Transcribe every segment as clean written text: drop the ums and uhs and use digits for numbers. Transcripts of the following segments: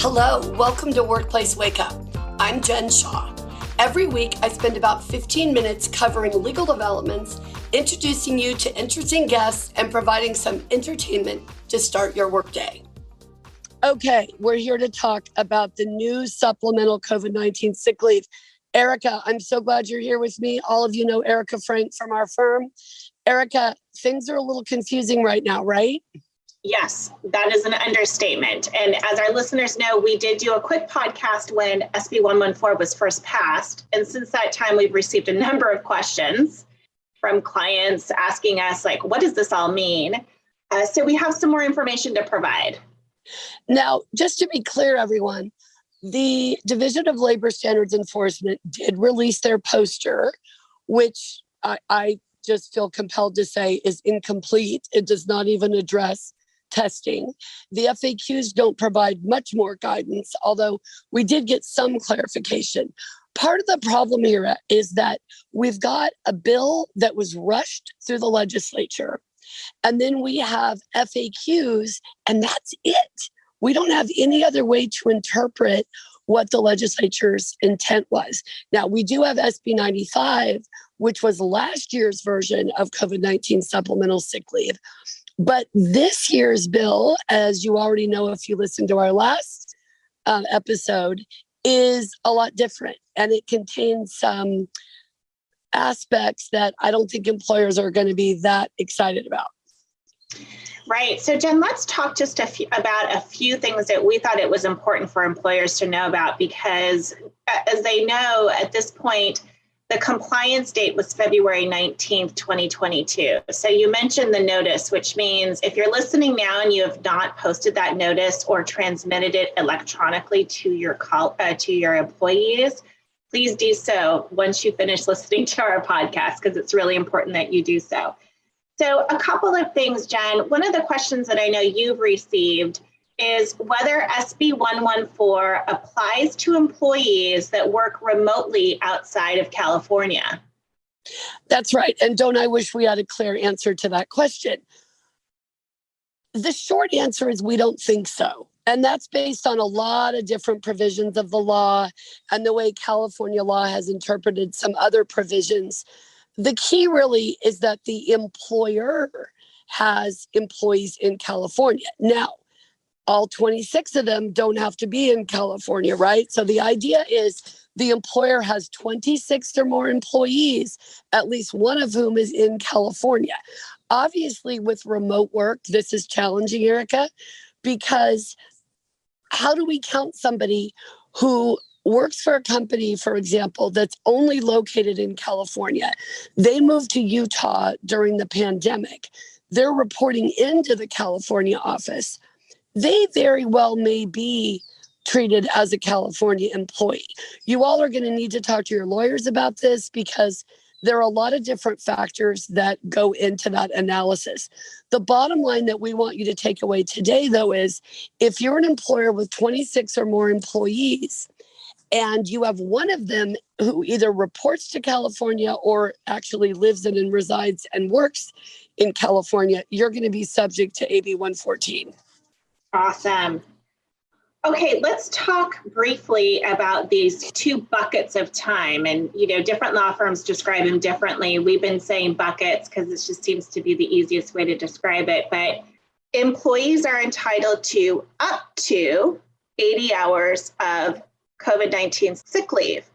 Hello, welcome to Workplace Wake Up. I'm Jen Shaw. Every week, I spend about 15 minutes covering legal developments, introducing you to interesting guests, and providing some entertainment to start your workday. Okay, we're here to talk about the new supplemental COVID-19 sick leave. Erika, I'm so glad you're here with me. All of you know Erika Frank from our firm. Erika, things are a little confusing right now, right? Yes, that is an understatement. And as our listeners know, we did do a quick podcast when SB 114 was first passed. And since that time, we've received a number of questions from clients asking us, like, what does this all mean? So we have some more information to provide. Now, just to be clear, everyone, the Division of Labor Standards Enforcement did release their poster, which I just feel compelled to say is incomplete. It does not even address testing. The FAQs don't provide much more guidance, although we did get some clarification. Part of the problem here is that we've got a bill that was rushed through the legislature, and then we have FAQs, and that's it. We don't have any other way to interpret what the legislature's intent was. Now, we do have SB 95, which was last year's version of COVID-19 Supplemental Sick Leave. But this year's bill, as you already know if you listened to our last episode, is a lot different. And it contains some aspects that I don't think employers are going to be that excited about. Right. So, Jen, let's talk just about a few things that we thought it was important for employers to know about, because as they know at this point, the compliance date was February 19th, 2022. So you mentioned the notice, which means if you're listening now and you have not posted that notice or transmitted it electronically to your employees, please do so once you finish listening to our podcast, because it's really important that you do so. So a couple of things, Jen. One of the questions that I know you've received is whether SB 114 applies to employees that work remotely outside of California. That's right. And don't I wish we had a clear answer to that question? The short answer is we don't think so. And that's based on a lot of different provisions of the law and the way California law has interpreted some other provisions. The key really is that the employer has employees in California. Now, all 26 of them don't have to be in California, right? So the idea is the employer has 26 or more employees, at least one of whom is in California. Obviously, with remote work, this is challenging, Erika, because how do we count somebody who works for a company, for example, that's only located in California? They moved to Utah during the pandemic. They're reporting into the California office. They very well may be treated as a California employee. You all are going to need to talk to your lawyers about this because there are a lot of different factors that go into that analysis. The bottom line that we want you to take away today, though, is if you're an employer with 26 or more employees and you have one of them who either reports to California or actually lives in and resides and works in California, you're going to be subject to AB 114. Awesome. Okay, let's talk briefly about these two buckets of time. And, different law firms describe them differently. We've been saying buckets because this just seems to be the easiest way to describe it. But employees are entitled to up to 80 hours of COVID-19 sick leave.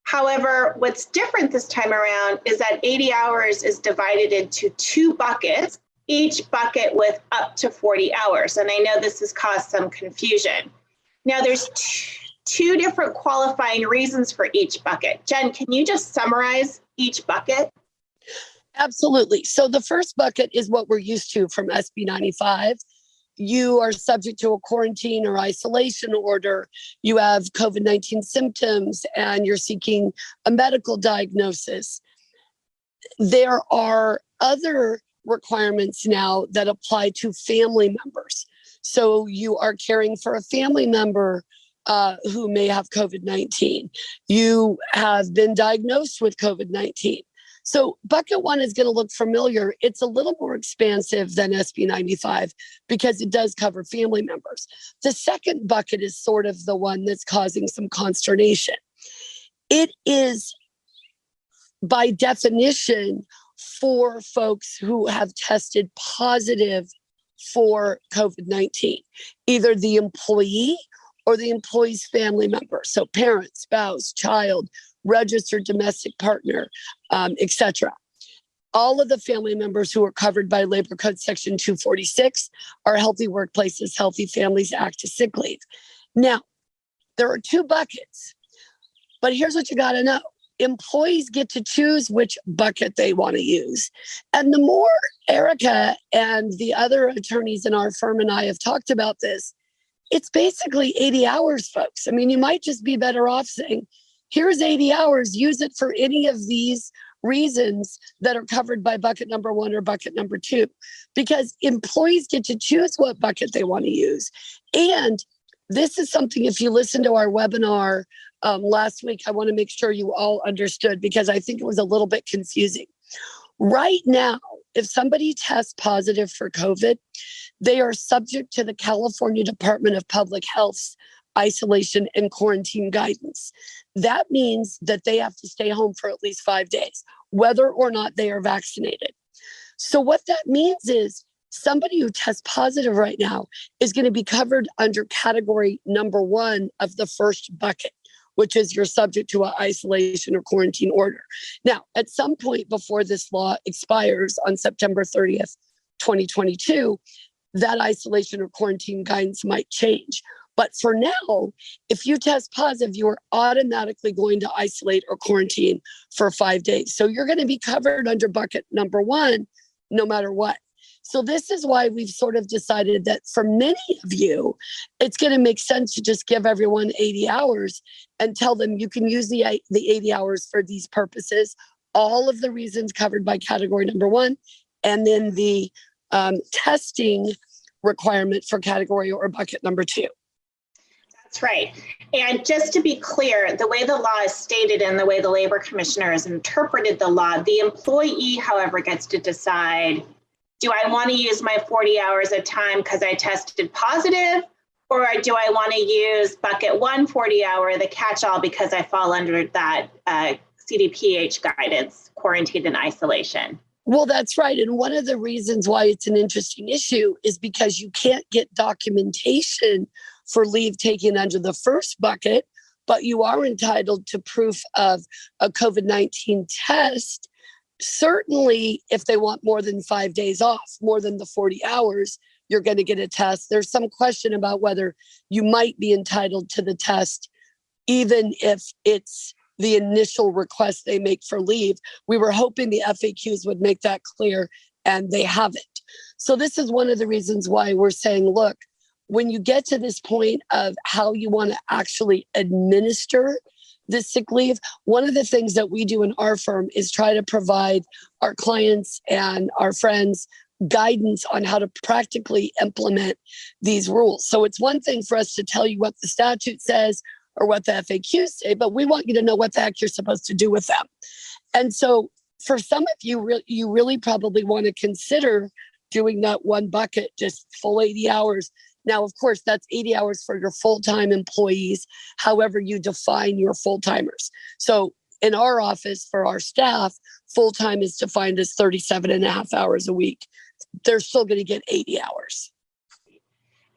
However, what's different this time around is that 80 hours is divided into two buckets, each bucket with up to 40 hours. And I know this has caused some confusion. Now, there's two different qualifying reasons for each bucket. Jen, can you just summarize each bucket? Absolutely. So the first bucket is what we're used to from SB 95. You are subject to a quarantine or isolation order. You have COVID-19 symptoms and you're seeking a medical diagnosis. There are other requirements now that apply to family members. So you are caring for a family member who may have COVID-19. You have been diagnosed with COVID-19. So bucket one is going to look familiar. It's a little more expansive than SB 95 because it does cover family members. The second bucket is sort of the one that's causing some consternation. It is, by definition, for folks who have tested positive for COVID-19, either the employee or the employee's family member. So parent, spouse, child, registered domestic partner, etc. All of the family members who are covered by Labor Code Section 246 are Healthy Workplaces, Healthy Families Act to sick leave. Now, there are two buckets, but here's what you got to know. Employees get to choose which bucket they want to use. And the more Erika and the other attorneys in our firm and I have talked about this, it's basically 80 hours, folks. I mean, you might just be better off saying, here's 80 hours, use it for any of these reasons that are covered by bucket number one or bucket number two, because employees get to choose what bucket they want to use. And this is something, if you listen to our webinar last week, I want to make sure you all understood, because I think it was a little bit confusing. Right now, if somebody tests positive for COVID, they are subject to the California Department of Public Health's isolation and quarantine guidance. That means that they have to stay home for at least 5 days, whether or not they are vaccinated. So what that means is somebody who tests positive right now is going to be covered under category number one of the first bucket, which is you're subject to an isolation or quarantine order. Now, at some point before this law expires on September 30th, 2022, that isolation or quarantine guidance might change. But for now, if you test positive, you are automatically going to isolate or quarantine for 5 days. So you're going to be covered under bucket number one, no matter what. So this is why we've sort of decided that for many of you, it's going to make sense to just give everyone 80 hours and tell them you can use the 80 hours for these purposes, all of the reasons covered by category number one, and then the testing requirement for category or bucket number two. That's right. And just to be clear, the way the law is stated and the way the labor commissioner has interpreted the law, the employee, however, gets to decide, do I want to use my 40 hours of time because I tested positive, or do I want to use bucket 140 hour, the catch-all, because I fall under that CDPH guidance, quarantine and isolation? Well, that's right. And one of the reasons why it's an interesting issue is because you can't get documentation for leave taken under the first bucket, but you are entitled to proof of a COVID-19 test. Certainly, if they want more than 5 days off, more than the 40 hours, you're going to get a test. There's some question about whether you might be entitled to the test, even if it's the initial request they make for leave. We were hoping the FAQs would make that clear, and they haven't. So this is one of the reasons why we're saying, look, when you get to this point of how you want to actually administer the sick leave, one of the things that we do in our firm is try to provide our clients and our friends guidance on how to practically implement these rules. So it's one thing for us to tell you what the statute says or what the FAQs say, but we want you to know what the heck you're supposed to do with them. And so for some of you, you really probably want to consider doing that one bucket, just full 80 hours. Now, of course, that's 80 hours for your full-time employees, however you define your full-timers. So in our office, for our staff, full-time is defined as 37 and a half hours a week. They're still going to get 80 hours.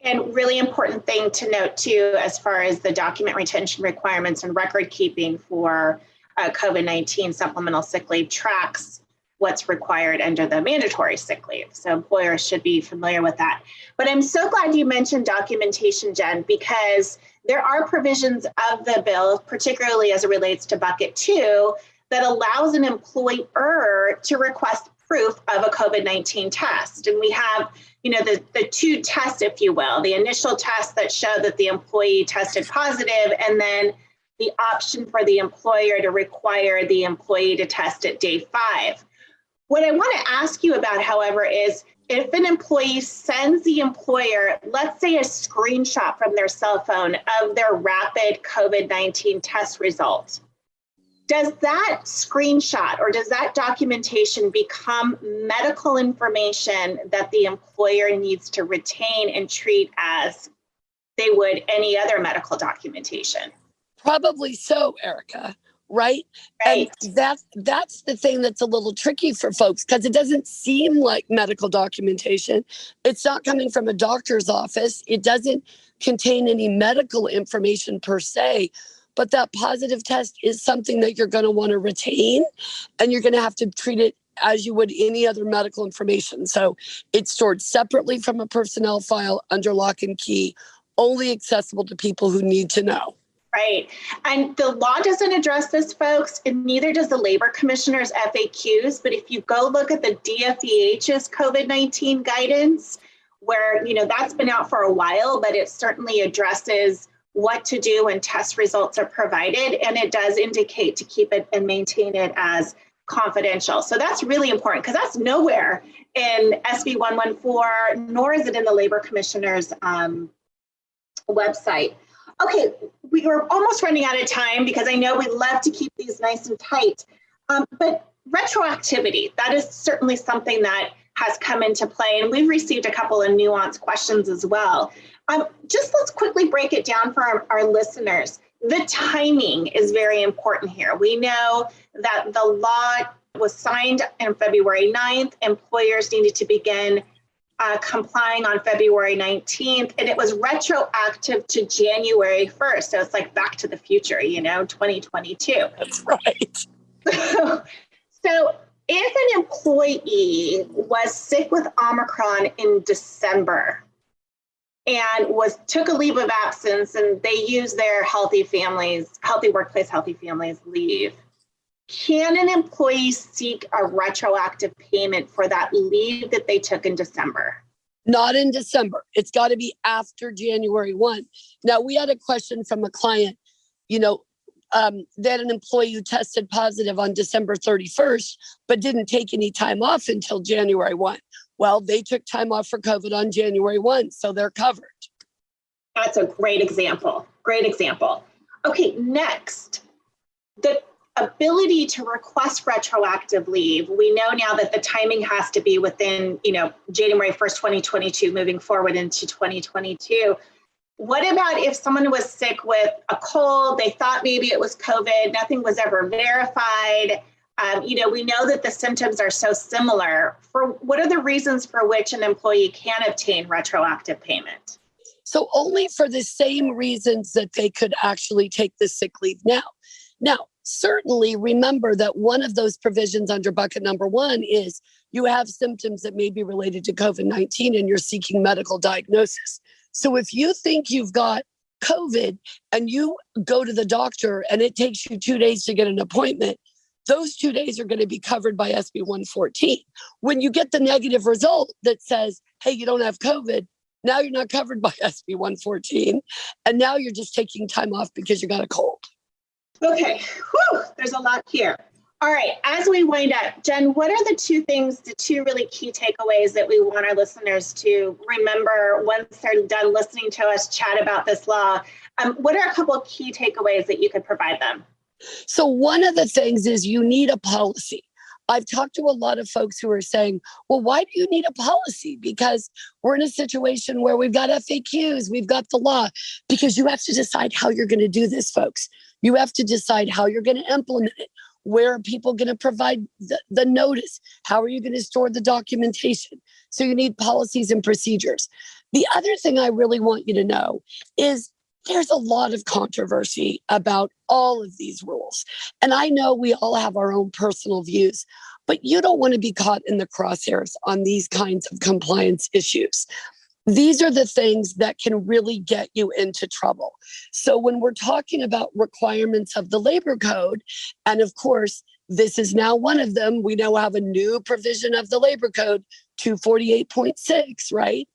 And really important thing to note, too, as far as the document retention requirements and record keeping for COVID-19 supplemental sick leave tracks what's required under the mandatory sick leave. So employers should be familiar with that. But I'm so glad you mentioned documentation, Jen, because there are provisions of the bill, particularly as it relates to bucket 2, that allows an employer to request proof of a COVID-19 test. And we have, the two tests, if you will, the initial test that showed that the employee tested positive, and then the option for the employer to require the employee to test at day 5. What I want to ask you about, however, is if an employee sends the employer, let's say, a screenshot from their cell phone of their rapid COVID-19 test result, does that screenshot or does that documentation become medical information that the employer needs to retain and treat as they would any other medical documentation? Probably so, Erika. Right? Right. And that's the thing that's a little tricky for folks because it doesn't seem like medical documentation. It's not coming from a doctor's office. It doesn't contain any medical information per se, but that positive test is something that you're going to want to retain and you're going to have to treat it as you would any other medical information. So it's stored separately from a personnel file under lock and key, only accessible to people who need to know. Right. And the law doesn't address this, folks, and neither does the Labor Commissioner's FAQs. But if you go look at the DFEH's COVID-19 guidance, where, that's been out for a while, but it certainly addresses what to do when test results are provided. And it does indicate to keep it and maintain it as confidential. So that's really important because that's nowhere in SB 114, nor is it in the Labor Commissioner's website. Okay, we are almost running out of time because I know we love to keep these nice and tight. But retroactivity, that is certainly something that has come into play. And we've received a couple of nuanced questions as well. Just let's quickly break it down for our listeners. The timing is very important here. We know that the law was signed on February 9th. Employers needed to begin complying on February 19th, and it was retroactive to January 1st. So it's like back to the future, 2022. That's right. So if an employee was sick with Omicron in December and took a leave of absence and they used their healthy workplace, healthy families leave, can an employee seek a retroactive payment for that leave that they took in December? Not in December. It's got to be after January 1. Now, we had a question from a client, that an employee who tested positive on December 31st, but didn't take any time off until January 1. Well, they took time off for COVID on January 1, so they're covered. That's a great example. Great example. Okay, next, the ability to request retroactive leave. We know now that the timing has to be within, January 1st, 2022, moving forward into 2022. What about if someone was sick with a cold, they thought maybe it was COVID, nothing was ever verified? We know that the symptoms are so similar. What are the reasons for which an employee can obtain retroactive payment? So only for the same reasons that they could actually take the sick leave now. Now, certainly remember that one of those provisions under bucket number 1 is you have symptoms that may be related to COVID-19 and you're seeking medical diagnosis. So if you think you've got COVID and you go to the doctor and it takes you 2 days to get an appointment, those 2 days are going to be covered by SB 114. When you get the negative result that says, hey, you don't have COVID, now you're not covered by SB 114. And now you're just taking time off because you got a cold. Okay, there's a lot here. All right, as we wind up, Jen, what are the two really key takeaways that we want our listeners to remember once they're done listening to us chat about this law? What are a couple of key takeaways that you could provide them? So one of the things is you need a policy. I've talked to a lot of folks who are saying, well, why do you need a policy? Because we're in a situation where we've got FAQs, we've got the law, because you have to decide how you're going to do this, folks. You have to decide how you're going to implement it. Where are people going to provide the notice? How are you going to store the documentation? So you need policies and procedures. The other thing I really want you to know is there's a lot of controversy about all of these rules. And I know we all have our own personal views, but you don't want to be caught in the crosshairs on these kinds of compliance issues. These are the things that can really get you into trouble. So when we're talking about requirements of the labor code, and of course, this is now one of them, we now have a new provision of the labor code, 248.6, right?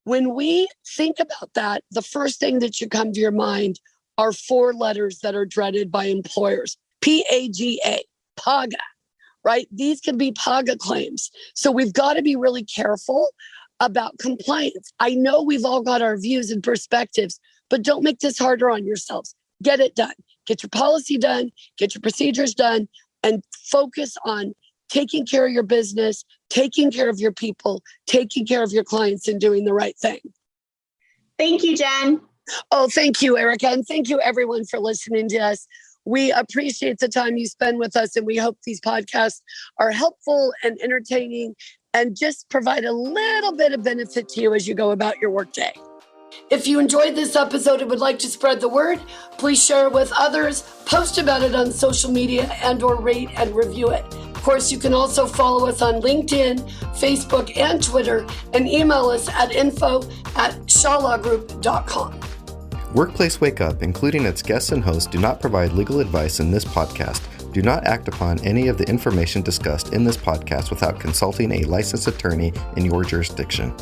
When we think about that, the first thing that should come to your mind are 4 letters that are dreaded by employers. PAGA, PAGA, right? These can be PAGA claims. So we've got to be really careful about compliance. I know we've all got our views and perspectives, but don't make this harder on yourselves. get it done. Get your policy done, get your procedures done, and focus on taking care of your business, taking care of your people, taking care of your clients, and doing the right thing. Thank you, Jen. Oh, thank you, Erika. And thank you, everyone, for listening to us. We appreciate the time you spend with us, and we hope these podcasts are helpful and entertaining and just provide a little bit of benefit to you as you go about your workday. If you enjoyed this episode and would like to spread the word, please share it with others, post about it on social media, and/or rate and review it. Of course, you can also follow us on LinkedIn, Facebook, and Twitter, and email us at info@shawlawgroup.com. Workplace Wake Up, including its guests and hosts, do not provide legal advice in this podcast. Do not act upon any of the information discussed in this podcast without consulting a licensed attorney in your jurisdiction.